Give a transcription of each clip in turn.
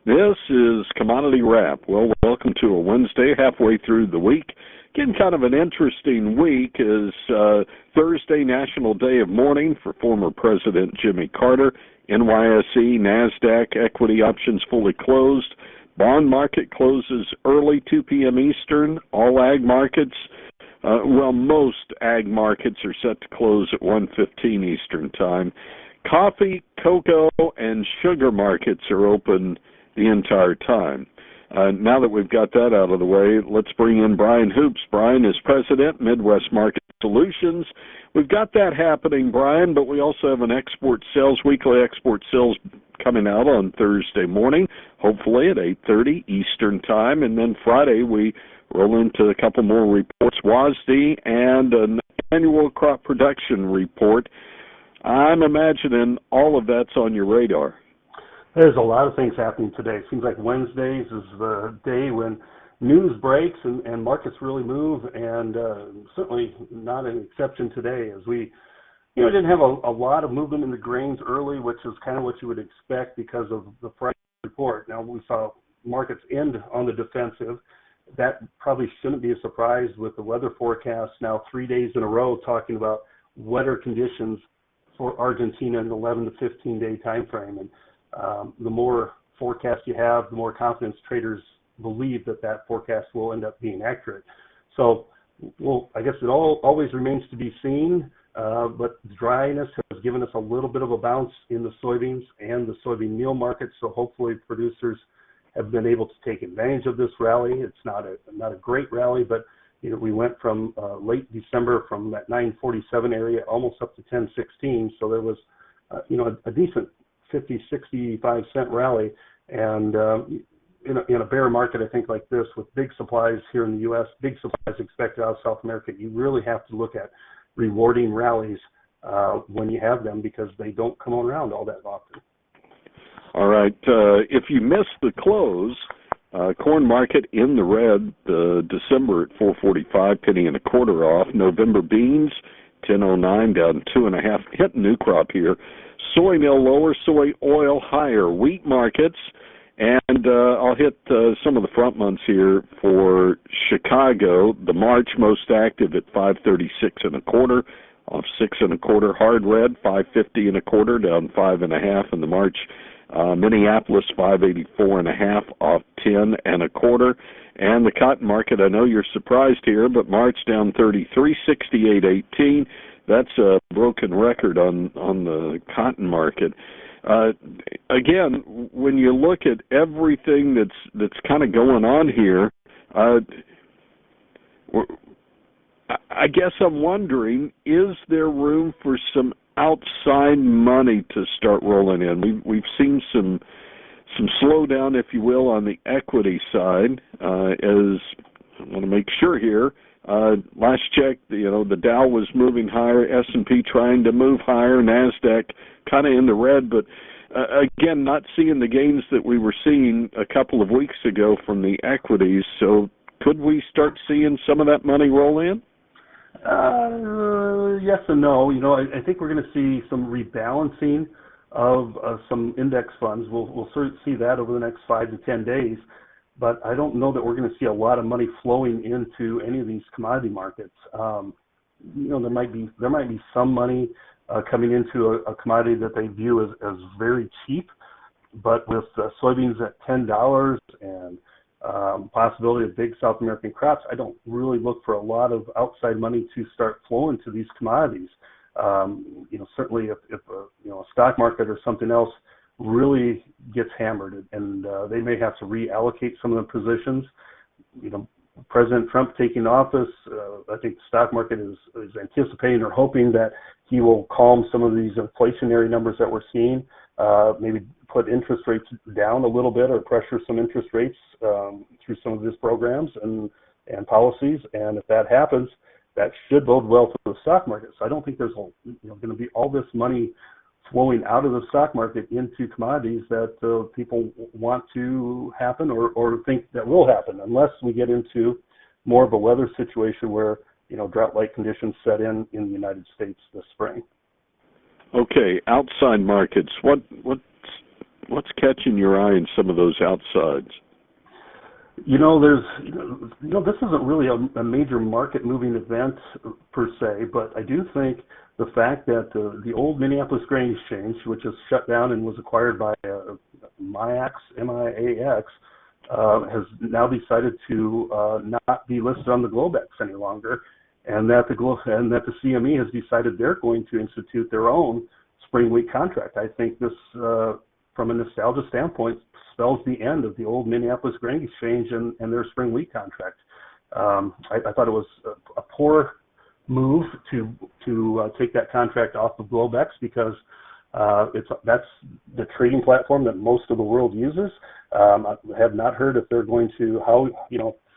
This is Commodity Wrap. Well, welcome to a Wednesday, halfway through the week. Again, kind of an interesting week is Thursday, National Day of Mourning for former President Jimmy Carter. NYSE, NASDAQ, equity options fully closed. Bond market closes early, 2 p.m. Eastern. All ag markets, most ag markets are set to close at 1:15 Eastern Time. Coffee, cocoa, and sugar markets are open the entire time. Now that we've got that out of the way, let's bring in Brian Hoops. Brian is president, Midwest Market Solutions. We've got that happening, Brian, but we also have an weekly export sales coming out on Thursday morning, hopefully at 8:30 Eastern Time. And then Friday we roll into a couple more reports, WASDE and an annual crop production report. I'm imagining all of that's on your radar. There's a lot of things happening today. It seems like Wednesdays is the day when news breaks and markets really move, and certainly not an exception today, as we didn't have a lot of movement in the grains early, which is kind of what you would expect because of the Friday report. Now we saw markets end on the defensive. That probably shouldn't be a surprise with the weather forecast now 3 days in a row talking about wetter conditions for Argentina in an 11 to 15 day time frame. And the more forecast you have, the more confidence traders believe that forecast will end up being accurate. So, I guess it always remains to be seen, but dryness has given us a little bit of a bounce in the soybeans and the soybean meal market. So hopefully producers have been able to take advantage of this rally. It's not a great rally, but we went from late December from that 947 area almost up to 1016. So there was a decent 50, 65 cent rally. And in a bear market, I think like this, with big supplies here in the U.S., big supplies expected out of South America, you really have to look at rewarding rallies when you have them, because they don't come around all that often. All right. If you missed the close, corn market in the red, December at 4.45, penny and a quarter off. November beans, 10.09, down 2.5. Hit new crop here. Soy meal lower, soy oil higher. Wheat markets, and I'll hit some of the front months here for Chicago. The March most active at 5.36 and a quarter, off 6 and a quarter. Hard red, 5.50 and a quarter, down 5.5 in the March. Minneapolis 5.84 and a half, off 10 and a quarter. And the cotton market, I know you're surprised here, but March down 33, 68.18. That's a broken record on the cotton market. Again, when you look at everything that's kind of going on here, I guess I'm wondering, is there room for some outside money to start rolling in? We've seen some slowdown, if you will, on the equity side. As I want to make sure here, last check, the Dow was moving higher, S&P trying to move higher, NASDAQ kind of in the red, but again, not seeing the gains that we were seeing a couple of weeks ago from the equities. So could we start seeing some of that money roll in? Yes and no. I think we're going to see some rebalancing of some index funds. We'll see that over the next 5 to 10 days, but I don't know that we're going to see a lot of money flowing into any of these commodity markets. There might be some money coming into a commodity that they view as very cheap, but with soybeans at $10 and possibility of big South American crops, I don't really look for a lot of outside money to start flowing to these commodities. Certainly if a stock market or something else really gets hammered, and they may have to reallocate some of the positions. President Trump taking office, I think the stock market is anticipating or hoping that he will calm some of these inflationary numbers that we're seeing, maybe put interest rates down a little bit or pressure some interest rates through some of his programs and policies. And if that happens, that should bode well for the stock market. So I don't think there's going to be all this money flowing out of the stock market into commodities that people want to happen or think that will happen, unless we get into more of a weather situation where drought-like conditions set in the United States this spring. Okay, outside markets. What's What's catching your eye in some of those outsides? This isn't really a major market moving event per se, but I do think the fact that the old Minneapolis Grain Exchange, which is shut down and was acquired by MIAX, MIAX, has now decided to not be listed on the Globex any longer, and that the CME has decided they're going to institute their own spring wheat contract. I think this, from a nostalgia standpoint, spells the end of the old Minneapolis Grain Exchange and their spring wheat contract. I thought it was a poor move to take that contract off of Globex because that's the trading platform that most of the world uses. I have not heard if they're going to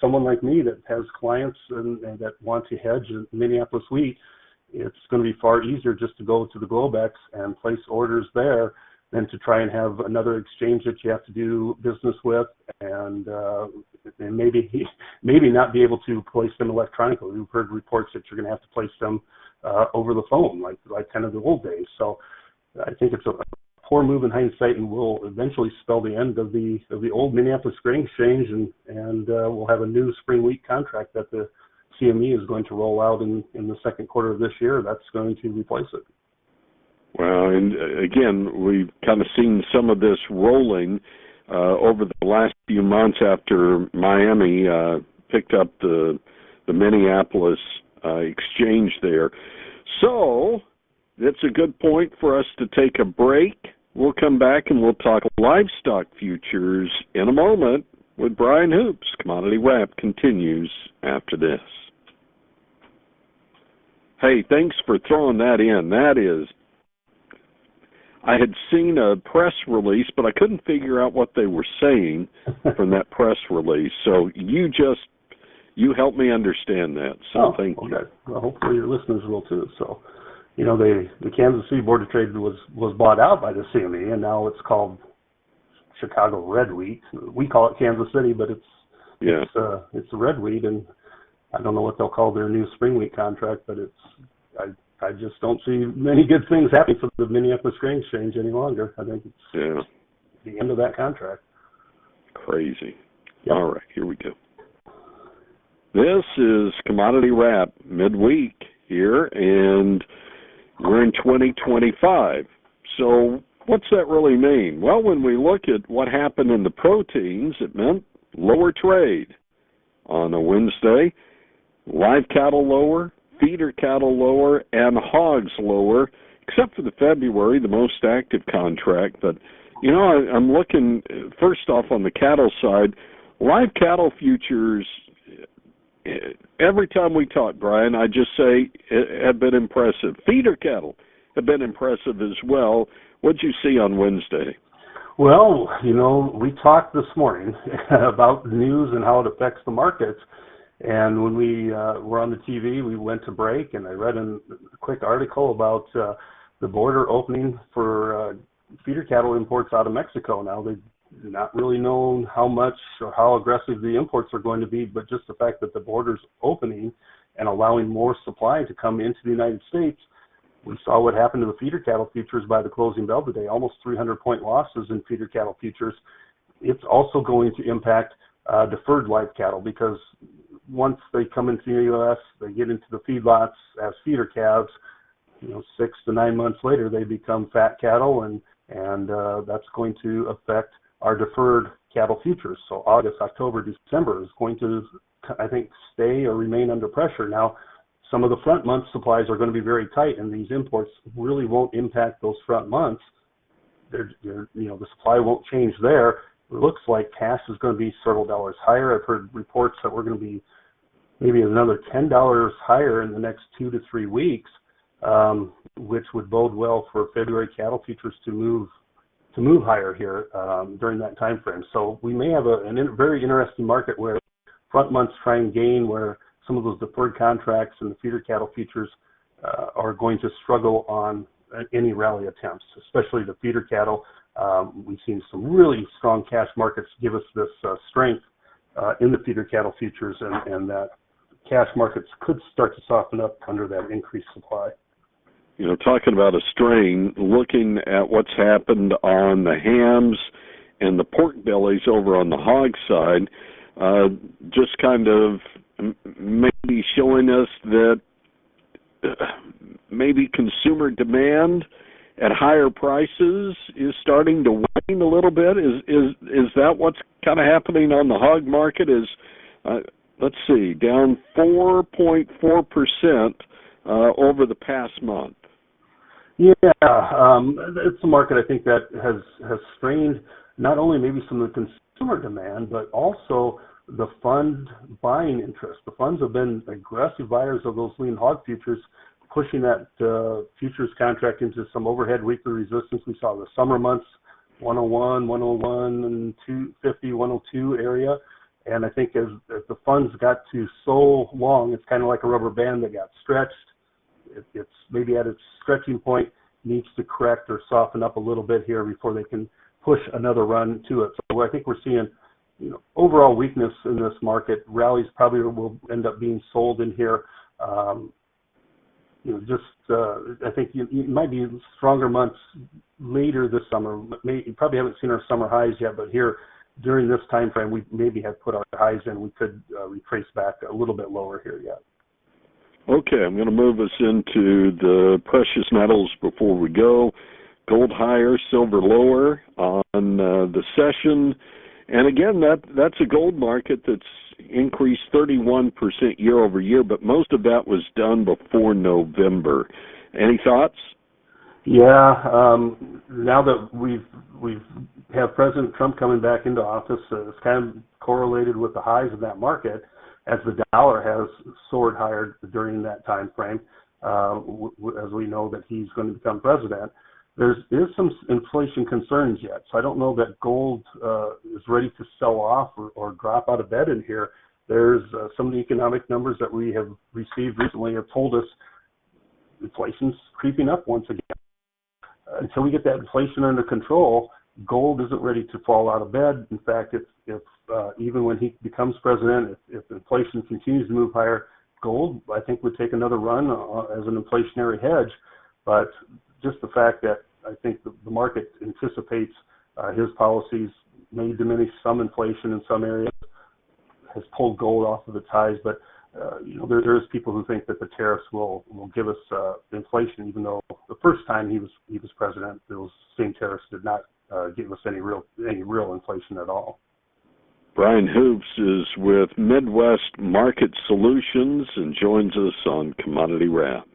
someone like me that has clients and that want to hedge Minneapolis wheat, it's going to be far easier just to go to the Globex and place orders there than to try and have another exchange that you have to do business with and maybe not be able to place them electronically. We've heard reports that you're going to have to place them over the phone, like kind of the old days. So I think it's a poor move in hindsight, and will eventually spell the end of the old Minneapolis Grain Exchange, and we'll have a new spring wheat contract that the CME is going to roll out in the second quarter of this year. That's going to replace it. Well, and again, we've kind of seen some of this rolling over the last few months after Miami picked up the Minneapolis exchange there. So that's a good point for us to take a break. We'll come back and we'll talk livestock futures in a moment with Brian Hoops. Commodity Wrap continues after this. Hey, thanks for throwing that in. That is, I had seen a press release, but I couldn't figure out what they were saying from that press release. So you helped me understand that. So thank you. Well, hopefully your listeners will too. So, the Kansas City Board of Trade was bought out by the CME, and now it's called Chicago Red Wheat. We call it Kansas City, but it's red wheat, and I don't know what they'll call their new spring wheat contract, but I just don't see many good things happening for the Minneapolis Grain Exchange any longer. I think it's the end of that contract. Crazy. Yep. All right, here we go. This is Commodity Wrap midweek here, and we're in 2025. So what's that really mean? Well, when we look at what happened in the proteins, it meant lower trade on a Wednesday. Live cattle lower, feeder cattle lower, and hogs lower, except for the February, the most active contract. But, I'm looking, first off, on the cattle side, live cattle futures, every time we talk, Brian, I just say have been impressive. Feeder cattle have been impressive as well. What'd you see on Wednesday? Well, we talked this morning about the news and how it affects the markets. And when we were on the TV, we went to break, and I read a quick article about the border opening for feeder cattle imports out of Mexico. Now, they've not really known how much or how aggressive the imports are going to be, but just the fact that the border's opening and allowing more supply to come into the United States. We saw what happened to the feeder cattle futures by the closing bell today, almost 300-point losses in feeder cattle futures. It's also going to impact deferred live cattle, because once they come into the U.S., they get into the feedlots as feeder calves. 6 to 9 months later, they become fat cattle, and that's going to affect our deferred cattle futures. So August, October, December is going to, I think, stay or remain under pressure. Now, some of the front month supplies are going to be very tight, and these imports really won't impact those front months. The supply won't change there. It looks like cash is going to be several dollars higher. I've heard reports that we're going to be maybe another $10 higher in the next 2 to 3 weeks, which would bode well for February cattle futures to move higher here during that time frame. So we may have a very interesting market where front months try and gain, where some of those deferred contracts and the feeder cattle futures are going to struggle on any rally attempts, especially the feeder cattle. We've seen some really strong cash markets give us this strength in the feeder cattle futures, and that cash markets could start to soften up under that increased supply. talking about a strain, looking at what's happened on the hams and the pork bellies over on the hog side, just kind of maybe showing us that maybe consumer demand at higher prices is starting to wane a little bit. Is that what's kind of happening on the hog market? Is let's see, down 4.4% over the past month. Yeah, it's a market I think that has strained not only maybe some of the consumer demand, but also the fund buying interest. The funds have been aggressive buyers of those lean hog futures, pushing that futures contract into some overhead weekly resistance. We saw the summer months, 101, 101, and 250, 102 area. And I think as the funds got to so long, it's kind of like a rubber band that got stretched. It's maybe at its stretching point, needs to correct or soften up a little bit here before they can push another run to it. So I think we're seeing overall weakness in this market. Rallies probably will end up being sold in here. I think it might be stronger months later this summer. You probably haven't seen our summer highs yet, but here during this time frame, we maybe have put our highs in. We could retrace back a little bit lower here yet. Okay, I'm going to move us into the precious metals before we go. Gold higher, silver lower on the session. And again, that's a gold market that's increased 31% year over year, but most of that was done before November. Any thoughts? Yeah, now that we've have President Trump coming back into office, it's kind of correlated with the highs of that market as the dollar has soared higher during that time frame. As we know that he's going to become president, there's some inflation concerns yet. So I don't know that gold is ready to sell off or drop out of bed in here. There's some of the economic numbers that we have received recently have told us inflation's creeping up once again. Until we get that inflation under control, gold isn't ready to fall out of bed. In fact, if even when he becomes president, if inflation continues to move higher, gold, I think, would take another run as an inflationary hedge. But just the fact that I think the market anticipates his policies may diminish some inflation in some areas, has pulled gold off of its highs. But there's people who think that the tariffs will give us inflation, even though the first time he was president, those same tariffs did not give us any real inflation at all. Brian Hoops is with Midwest Market Solutions and joins us on Commodity Wrap.